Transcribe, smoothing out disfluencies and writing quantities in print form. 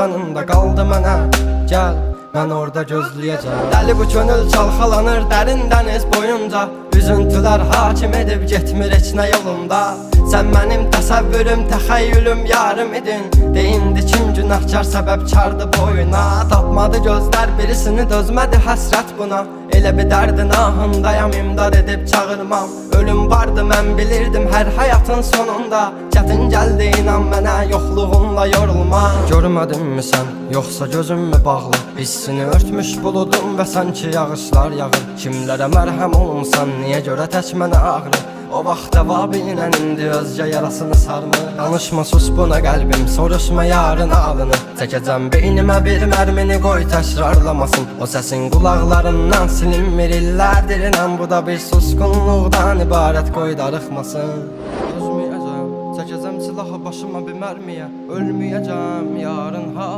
yanında qaldı mənə. Gəl, mən orada gözləyəcəm. Dəli bu könül çalxalanır dərin dəniz boyunca. Üzüntülər hakim edib getmir heç nə yolunda. Sən mənim təsəvvürüm, təxəyyülüm, yarım idin. Deyindi kim günahkar səbəbkardı boyuna. Tapmadı gözlər birisini, dözmədi həsrət buna. Elə bir dərdin ahındayam, imdad edib çağırmam. Ölüm vardı mən bilirdim hər həyatın sonunda. Çətin gəldi inan mənə, yoxluğunla yorulma. Görmədinmi sən, yoxsa gözüm mü bağlı? Hissini örtmüş buludum və sanki yağışlar yağır. Kimlərə mərhəm olunsan, niyə görə tək mənə ağrı? O vaxt əvabinlə indi özgə yarasını sarmı? Danışma sus buna qəlbim, soruşma yarın alını. Çəkəcəm beynimə bir mərmini, qoy təkrarlamasın. O səsin qulaqlarından silinmir illərdir inan. Bu da bir susqunluqdan ibarət, qoy darıxmasın. Dözməyəcəm, çəkəcəm silahı başıma bir mərmiyə. Ölməyəcəm yarın ha.